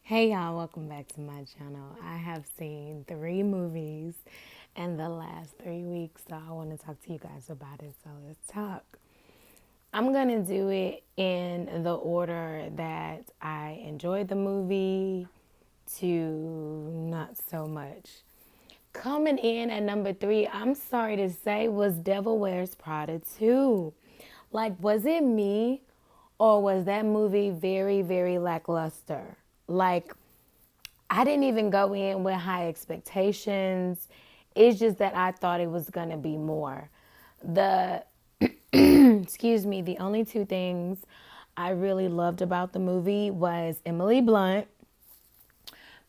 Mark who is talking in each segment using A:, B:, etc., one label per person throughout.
A: Hey y'all, welcome back to my channel. I have seen 3 movies in the last 3 weeks, so I want to talk to you guys about it. So let's talk. I'm going to do it in the order that I enjoyed the movie to not so much. Coming in at number 3, I'm sorry to say, was Devil Wears Prada 2. Like, was it me or was that movie very, very lackluster? Like, I didn't even go in with high expectations. It's just that I thought it was going to be more. The, excuse me, the only 2 things I really loved about the movie was Emily Blunt.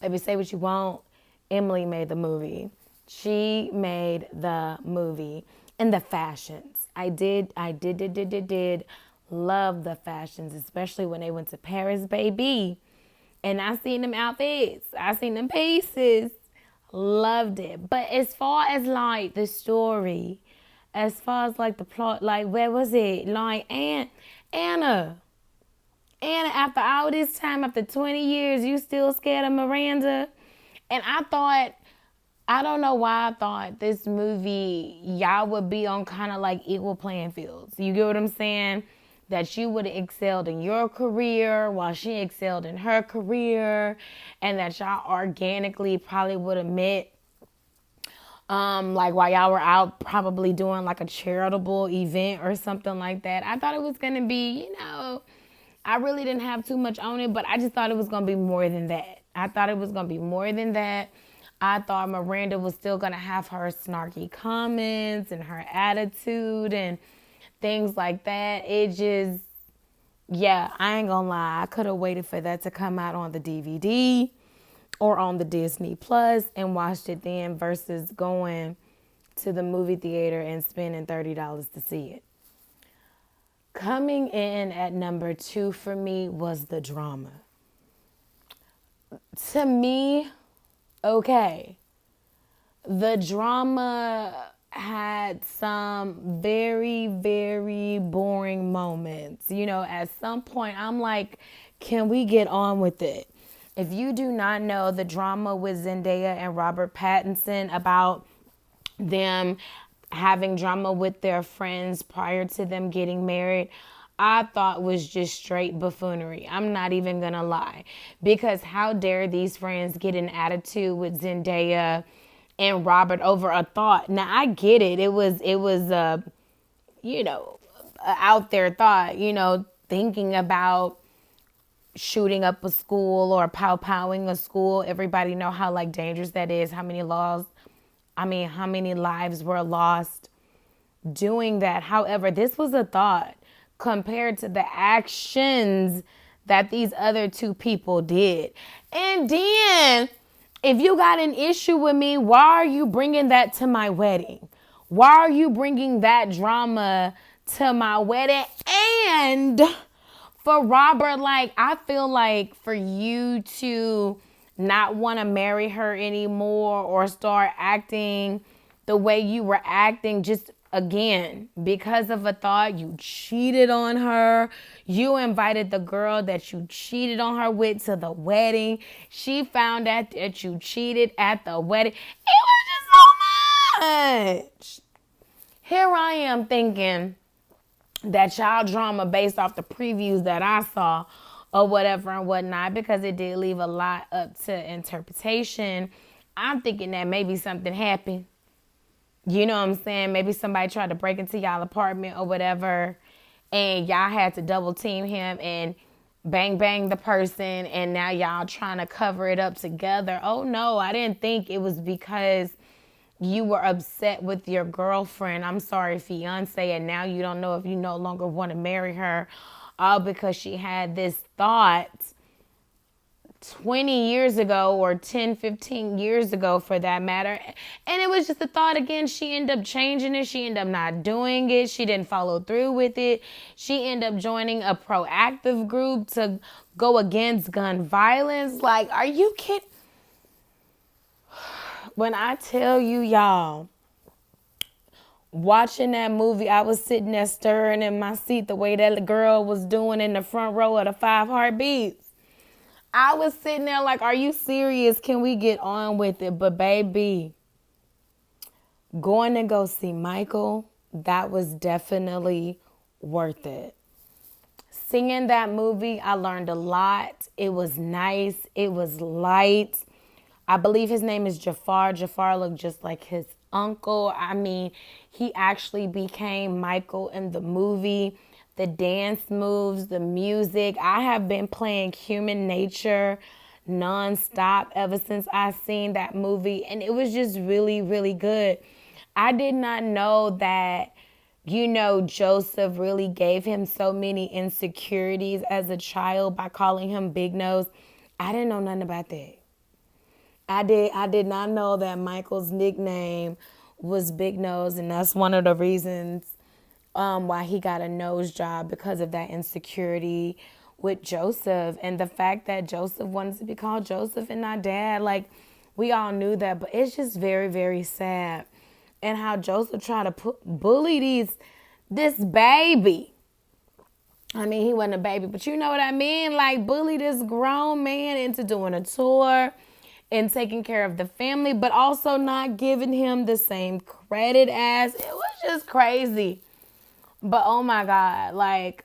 A: Baby, say what you want. Emily made the movie. She made the movie. And the fashions. I did love the fashions, especially when they went to Paris, baby. And I seen them outfits. I seen them pieces. Loved it. But as far as like the story, as far as like the plot, like where was it? Like Anna. Anna, after all this time, after 20 years, you still scared of Miranda? And I thought, I don't know why I thought this movie, y'all would be on kind of like equal playing fields. You get what I'm saying? That you would have excelled in your career while she excelled in her career, and that y'all organically probably would have met like while y'all were out probably doing like a charitable event or something like that. I thought it was gonna be, I really didn't have too much on it, but I just thought it was gonna be more than that. I thought it was gonna be more than that. I thought Miranda was still gonna have her snarky comments and her attitude and things like that. It just, yeah, I ain't gonna lie. I could have waited for that to come out on the DVD or on the Disney Plus and watched it then versus going to the movie theater and spending $30 to see it. Coming in at number 2 for me was the drama. To me, okay, the drama had some very, very boring moments. At some point, I'm like, can we get on with it? If you do not know the drama with Zendaya and Robert Pattinson about them having drama with their friends prior to them getting married, I thought was just straight buffoonery. I'm not even gonna lie. Because how dare these friends get an attitude with Zendaya and Robert over a thought. Now I get it. It was a out there thought, thinking about shooting up a school or pow-powing a school. Everybody know how like dangerous that is, how many lives were lost doing that. However, this was a thought compared to the actions that these other 2 people did. And then, if you got an issue with me, why are you bringing that to my wedding? Why are you bringing that drama to my wedding? And for Robert, like, I feel like for you to not want to marry her anymore or start acting the way you were acting, just again, because of a thought, you cheated on her. You invited the girl that you cheated on her with to the wedding. She found out that you cheated at the wedding. It was just so much. Here I am thinking that y'all drama based off the previews that I saw or whatever and whatnot, because it did leave a lot up to interpretation. I'm thinking that maybe something happened. You know what I'm saying? Maybe somebody tried to break into y'all apartment or whatever, and y'all had to double team him and bang bang the person, and now y'all trying to cover it up together. Oh no, I didn't think it was because you were upset with your girlfriend, I'm sorry, fiance, and now you don't know if you no longer want to marry her, all because she had this thought 20 years ago or 10, 15 years ago for that matter. And it was just a thought again. She ended up changing it. She ended up not doing it. She didn't follow through with it. She ended up joining a proactive group to go against gun violence. Like, are you kidding? When I tell you, y'all, watching that movie, I was sitting there stirring in my seat the way that the girl was doing in the front row of the 5 Heartbeats. I was sitting there like, are you serious? Can we get on with it? But baby, going to go see Michael, that was definitely worth it. Seeing that movie, I learned a lot. It was nice. It was light. I believe his name is Jafar. Jafar looked just like his uncle. I mean, he actually became Michael in the movie. The dance moves, the music. I have been playing Human Nature nonstop ever since I seen that movie. And it was just really, really good. I did not know that, Joseph really gave him so many insecurities as a child by calling him Big Nose. I didn't know nothing about that. I did not know that Michael's nickname was Big Nose, and that's one of the reasons why he got a nose job, because of that insecurity with Joseph and the fact that Joseph wanted to be called Joseph and not Dad. Like, we all knew that, but it's just very, very sad. And how Joseph tried to bully this baby. I mean, he wasn't a baby, but you know what I mean? Like, bully this grown man into doing a tour and taking care of the family, but also not giving him the same credit as. It was just crazy. But oh my God, like,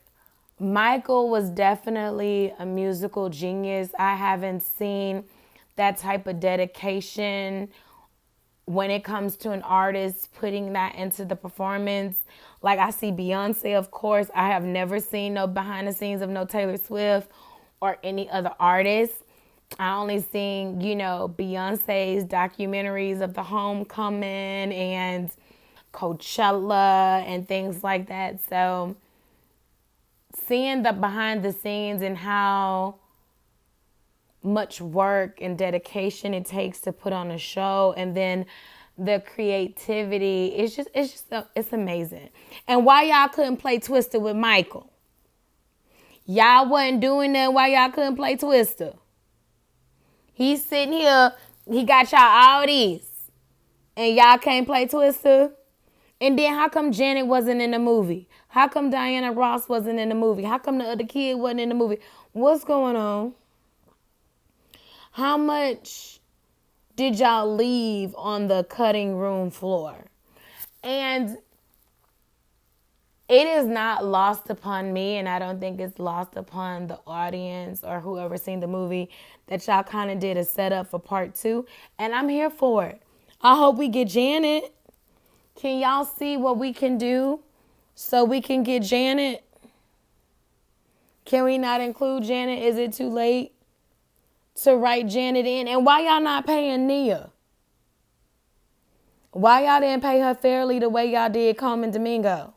A: Michael was definitely a musical genius. I haven't seen that type of dedication when it comes to an artist putting that into the performance. Like, I see Beyonce, of course. I have never seen no behind the scenes of no Taylor Swift or any other artist. I only seen, Beyonce's documentaries of the homecoming and Coachella and things like that. So seeing the behind the scenes and how much work and dedication it takes to put on a show, and then the creativity, it's amazing. And why y'all couldn't play Twister with Michael? Y'all wasn't doing that. Why y'all couldn't play Twister? He's sitting here, he got y'all all these, and y'all can't play Twister? And then how come Janet wasn't in the movie? How come Diana Ross wasn't in the movie? How come the other kid wasn't in the movie? What's going on? How much did y'all leave on the cutting room floor? And it is not lost upon me, and I don't think it's lost upon the audience or whoever seen the movie, that y'all kind of did a setup for part 2. And I'm here for it. I hope we get Janet. Can y'all see what we can do so we can get Janet? Can we not include Janet? Is it too late to write Janet in? And why y'all not paying Nia? Why y'all didn't pay her fairly the way y'all did Coleman Domingo?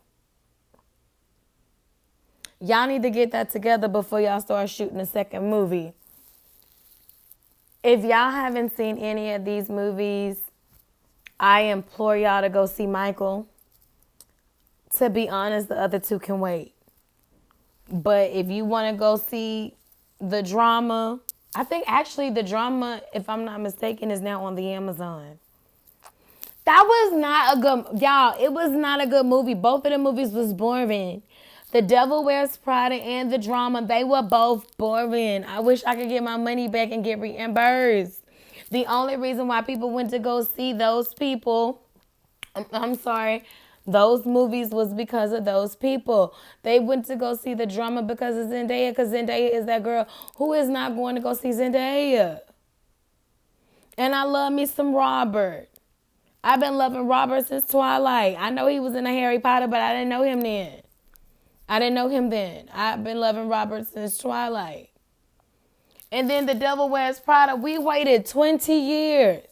A: Y'all need to get that together before y'all start shooting a second movie. If y'all haven't seen any of these movies, I implore y'all to go see Michael. To be honest, the other two can wait. But if you want to go see the drama, I think actually the drama, if I'm not mistaken, is now on the Amazon. That was not a good, y'all, it was not a good movie. Both of the movies was boring. The Devil Wears Prada and the drama, they were both boring. I wish I could get my money back and get reimbursed. The only reason why people went to go see those movies was because of those people. They went to go see the drama because of Zendaya, because Zendaya is that girl who is not going to go see Zendaya. And I love me some Robert. I've been loving Robert since Twilight. I know he was in a Harry Potter, but I didn't know him then. I've been loving Robert since Twilight. And then The Devil Wears Prada, we waited 20 years.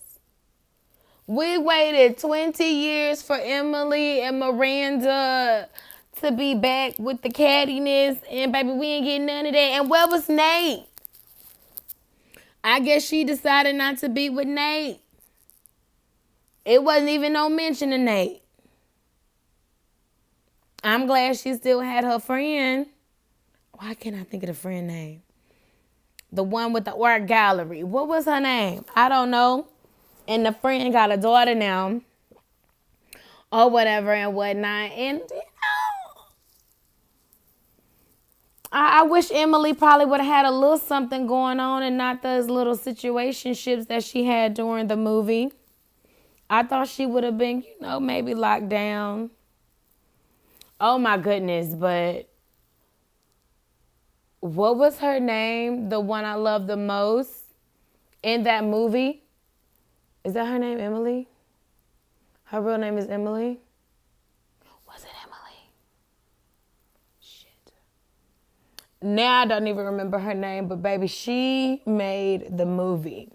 A: We waited 20 years for Emily and Miranda to be back with the cattiness. And baby, we ain't getting none of that. And where was Nate? I guess she decided not to be with Nate. It wasn't even no mention of Nate. I'm glad she still had her friend. Why can't I think of the friend name? The one with the art gallery. What was her name? I don't know. And the friend got a daughter now. Or whatever and whatnot. And, I wish Emily probably would have had a little something going on and not those little situationships that she had during the movie. I thought she would have been, maybe locked down. Oh my goodness, but what was her name? The one I love the most in that movie? Is that her name, Emily? Her real name is Emily? Was it Emily? Shit. Now I don't even remember her name, but baby, she made the movie.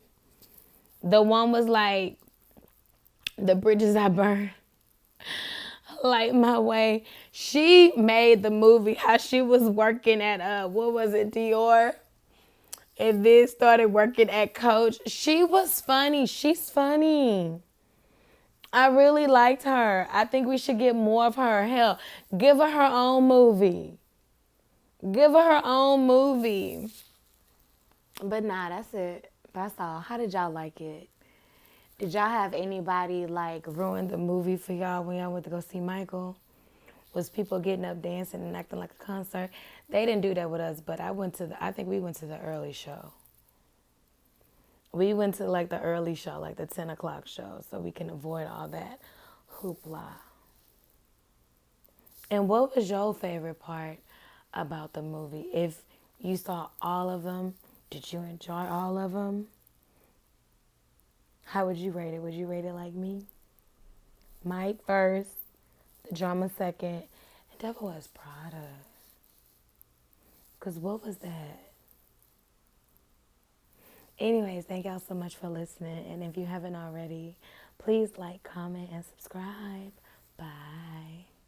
A: The one was like, the bridges I burn, light my way. She made the movie how she was working at, what was it, Dior? And then started working at Coach. She was funny. She's funny. I really liked her. I think we should get more of her. Hell, give her her own movie. Give her her own movie. But nah, that's it. That's all. How did y'all like it? Did y'all have anybody like ruin the movie for y'all when y'all went to go see Michael? Was people getting up dancing and acting like a concert? They didn't do that with us, but I think we went to the early show. We went to like the early show, like the 10 o'clock show, so we can avoid all that hoopla. And what was your favorite part about the movie? If you saw all of them, did you enjoy all of them? How would you rate it? Would you rate it like me? Mike first, the drama second, and Devil Wears Prada. Because what was that? Anyways, thank y'all so much for listening. And if you haven't already, please like, comment, and subscribe. Bye.